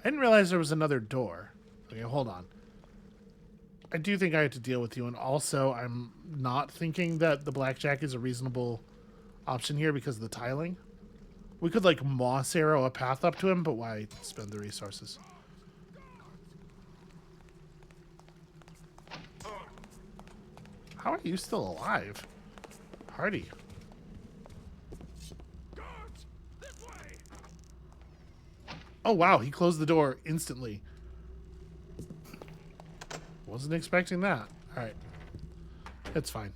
I didn't realize there was another door. Okay, hold on. I do think I have to deal with you, and also I'm not thinking that the blackjack is a reasonable option here because of the tiling. We could, like, moss arrow a path up to him, but why spend the resources? How are you still alive? Hardy. Oh, wow, he closed the door instantly. Wasn't expecting that. Alright. It's fine.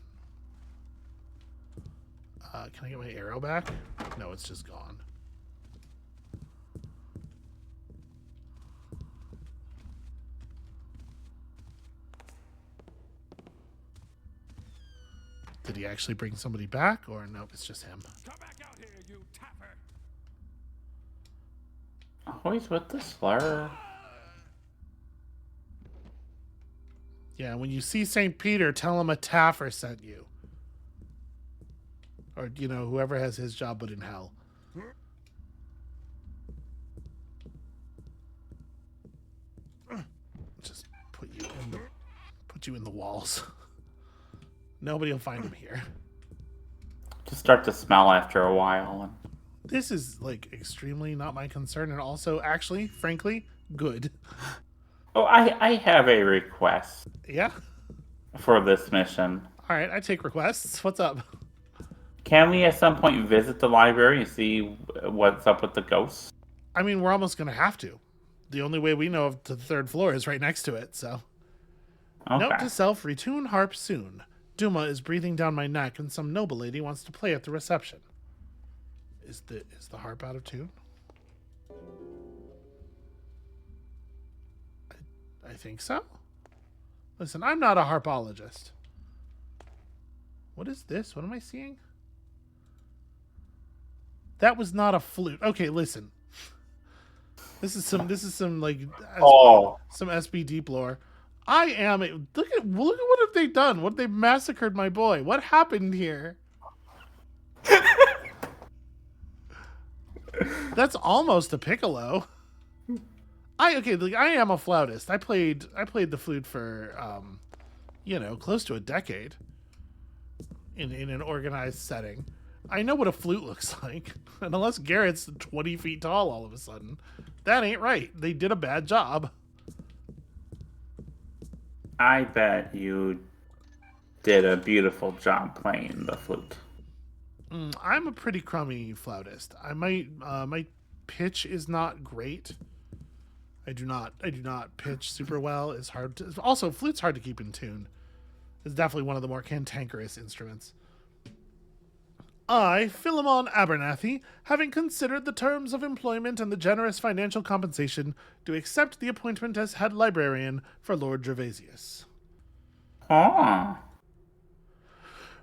Can I get my arrow back? No, it's just gone. Did he actually bring somebody back? Or no, it's just him. Come back out here, you tapper. Always with the slur. Yeah, when you see St. Peter, tell him a Taffer sent you. Or, you know, whoever has his job but in hell. Just put you in the walls. Nobody will find him here. Just start to smell after a while. This is, like, extremely not my concern, and also, actually, frankly, good. Oh, I have a request. Yeah? For this mission. Alright, I take requests. What's up? Can we at some point visit the library and see what's up with the ghosts? I mean, we're almost going to have to. The only way we know of to the 3rd floor is right next to it, so. Okay. Note to self, retune harp soon. Duma is breathing down my neck and some noble lady wants to play at the reception. Is the harp out of tune? I think so. Listen, I'm not a harpologist. What is this? What am I seeing? That was not a flute. Okay, listen. This is some like some SB deep lore. Look at what have they done? What, they've massacred my boy. What happened here? That's almost a piccolo. I am a flautist. I played the flute for close to a decade in an organized setting. I know what a flute looks like. And unless Garrett's 20 feet tall all of a sudden, that ain't right. They did a bad job. I bet you did a beautiful job playing the flute. I'm a pretty crummy flautist. My pitch is not great. I do not pitch super well. It's hard to, also flute's hard to keep in tune. It's definitely one of the more cantankerous instruments. I, Philemon Abernathy, having considered the terms of employment and the generous financial compensation, do accept the appointment as head librarian for Lord Gervasius. Ah.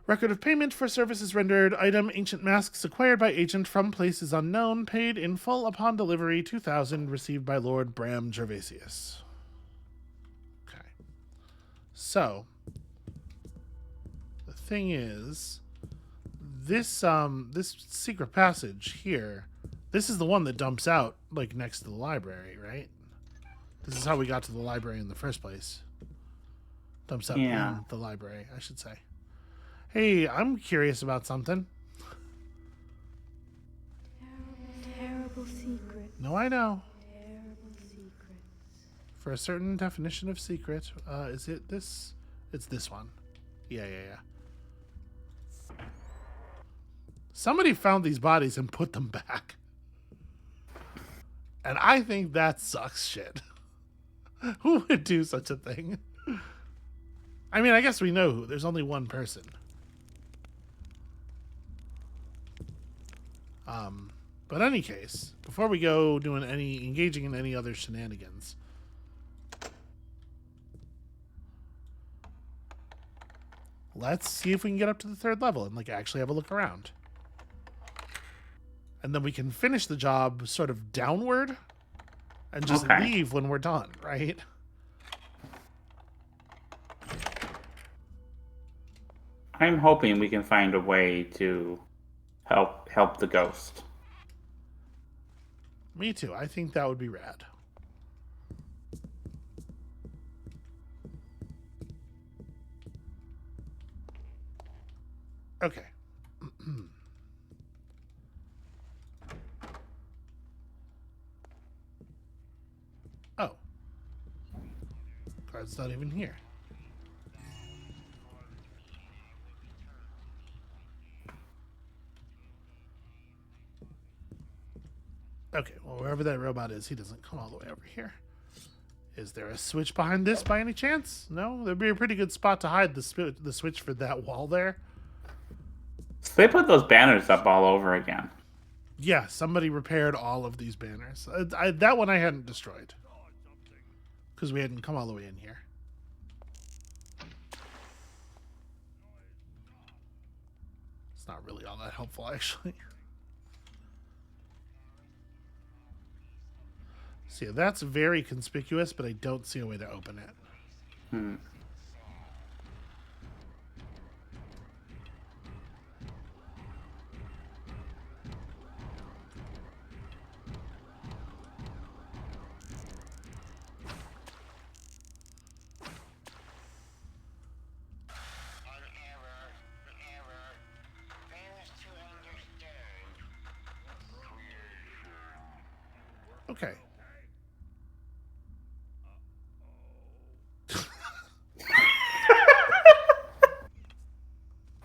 Record of payment for services rendered. Item, ancient masks acquired by agent from places unknown. Paid in full upon delivery. 2,000 received by Lord Bram Gervasius. Okay. So, the thing is, this secret passage here This is the one that dumps out, like, next to the library, right? This is how we got to the library in the first place. Dumps out Yeah. in the library, I should say. Hey, I'm curious about something. Terrible secret. No, I know. Terrible secret. For a certain definition of secret, is it this? It's this one. Yeah. Somebody found these bodies and put them back. And I think that sucks shit. Who would do such a thing? I mean, I guess we know who. There's only one person. But in any case, before we go engaging in any other shenanigans, let's see if we can get up to the 3rd level and like actually have a look around. And then we can finish the job sort of downward and just leave when we're done, right? I'm hoping we can find a way to help the ghost. Me too. I think that would be rad. Okay. Oh. Card's not even here. Okay, well, wherever that robot is, he doesn't come all the way over here. Is there a switch behind this by any chance? No? There'd be a pretty good spot to hide the switch for that wall there. So they put those banners up all over again. Yeah, somebody repaired all of these banners. That one I hadn't destroyed. Because we hadn't come all the way in here. It's not really all that helpful, actually. See, that's very conspicuous, but I don't see a way to open it. Okay.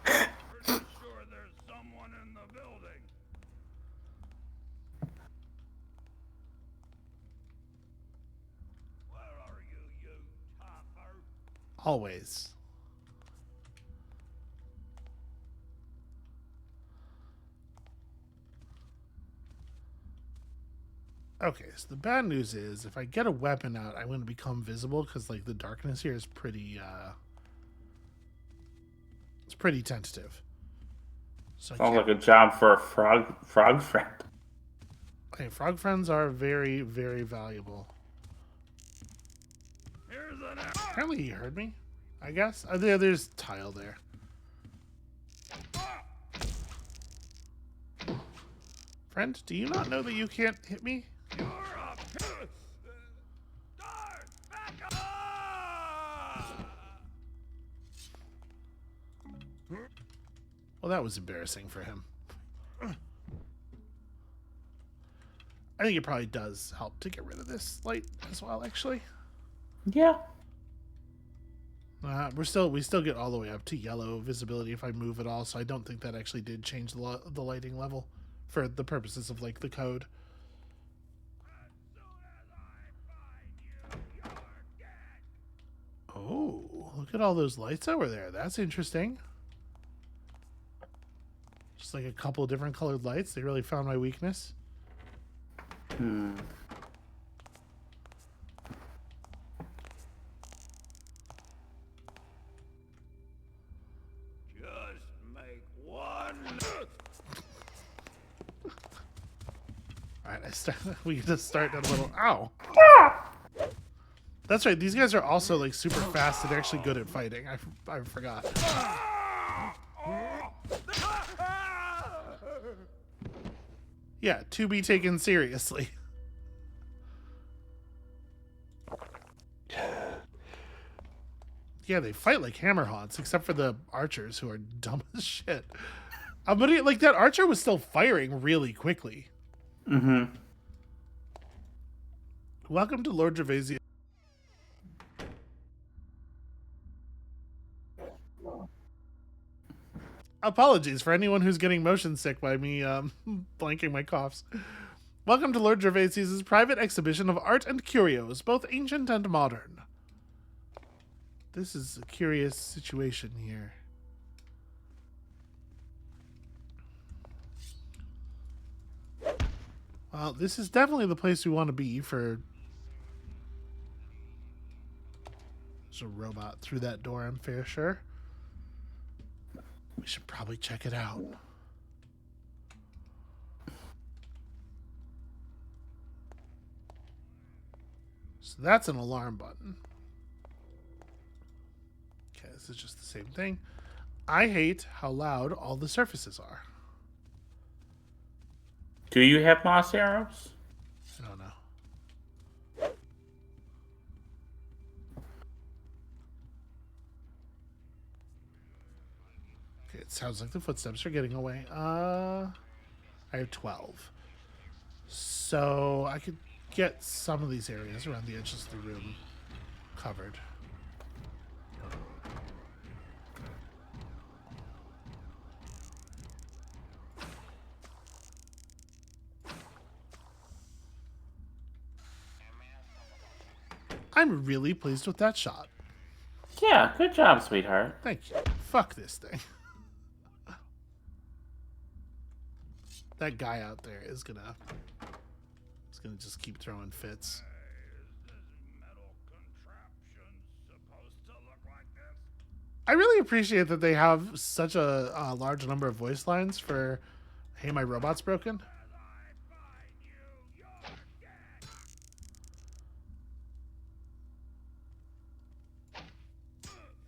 Pretty sure there's someone in the building. Where are you, you topper? Always. Okay, so the bad news is if I get a weapon out, I'm going to become visible because like the darkness here is pretty it's pretty tentative. So Sounds like a job for a frog friend. Okay, frog friends are very, very valuable. Here's an Apparently he heard me, I guess. There's tile there. Friend, do you not know that you can't hit me? You're up. Start back up. Well, that was embarrassing for him. I think it probably does help to get rid of this light as well, actually. Yeah. We still get all the way up to yellow visibility if I move at all, so I don't think that actually did change the lighting level for the purposes of like the code. Oh, look at all those lights over there. That's interesting. Just like a couple different colored lights. They really found my weakness. Just make one. All right, we just start at a little. Ow. That's right. These guys are also like super fast and they're actually good at fighting. I forgot. Yeah, to be taken seriously. Yeah, they fight like hammerhawks, except for the archers who are dumb as shit. But like that archer was still firing really quickly. Mm-hmm. Welcome to Lord Gervasia. Apologies for anyone who's getting motion sick by me blanking my coughs. Welcome to Lord Gervasius' private exhibition of art and curios, both ancient and modern. This is a curious situation here. Well, this is definitely the place we want to be for... There's a robot through that door, I'm fair sure. We should probably check it out. So that's an alarm button. Okay, this is just the same thing. I hate how loud all the surfaces are. Do you have moss arrows? I don't know. Okay, it sounds like the footsteps are getting away. I have 12. So I could get some of these areas around the edges of the room covered. I'm really pleased with that shot. Yeah, good job, sweetheart. Thank you. Fuck this thing. That guy out there is gonna just keep throwing fits. Is this metal contraption supposed to look like this? I really appreciate that they have such a large number of voice lines for "Hey, my robot's broken." As I find you, you're dead.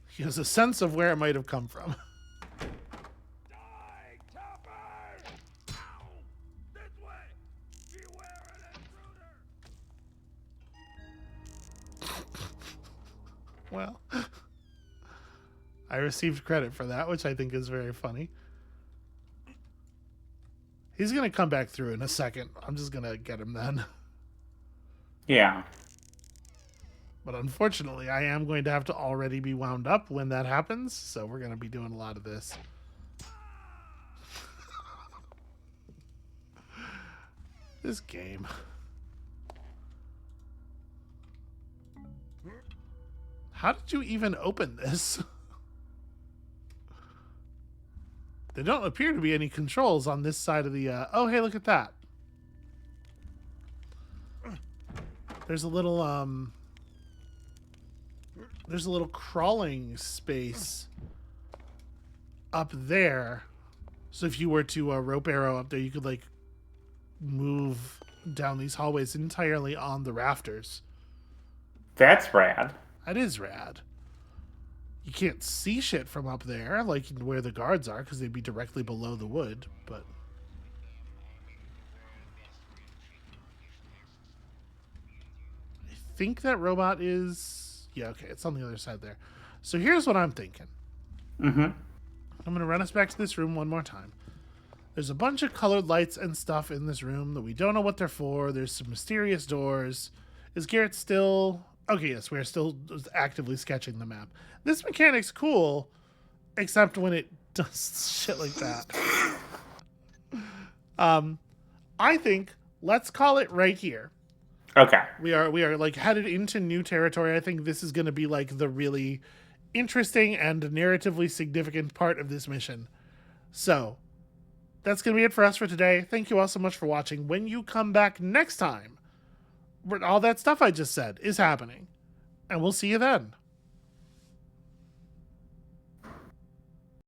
He has a sense of where it might have come from. Die, Topper! Ow! This way! Beware an intruder! Well, I received credit for that, which I think is very funny. He's gonna come back through in a second. I'm just gonna get him then. Yeah. But unfortunately, I am going to have to already be wound up when that happens, so we're going to be doing a lot of this. This game. How did you even open this? There don't appear to be any controls on this side of the... Oh, hey, look at that. There's a little... There's a little crawling space up there. So if you were to rope arrow up there, you could, like, move down these hallways entirely on the rafters. That's rad. That is rad. You can't see shit from up there, like where the guards are, because they'd be directly below the wood, but... I think that robot is... Yeah, okay, it's on the other side there. So here's what I'm thinking. Mm-hmm. I'm going to run us back to this room one more time. There's a bunch of colored lights and stuff in this room that we don't know what they're for. There's some mysterious doors. Is Garrett still... Okay, yes, we're still actively sketching the map. This mechanic's cool, except when it does shit like that. I think let's call it right here. Okay. We are like headed into new territory. I think this is going to be like the really interesting and narratively significant part of this mission. So that's going to be it for us for today. Thank you all so much for watching. When you come back next time, all that stuff I just said is happening, and we'll see you then.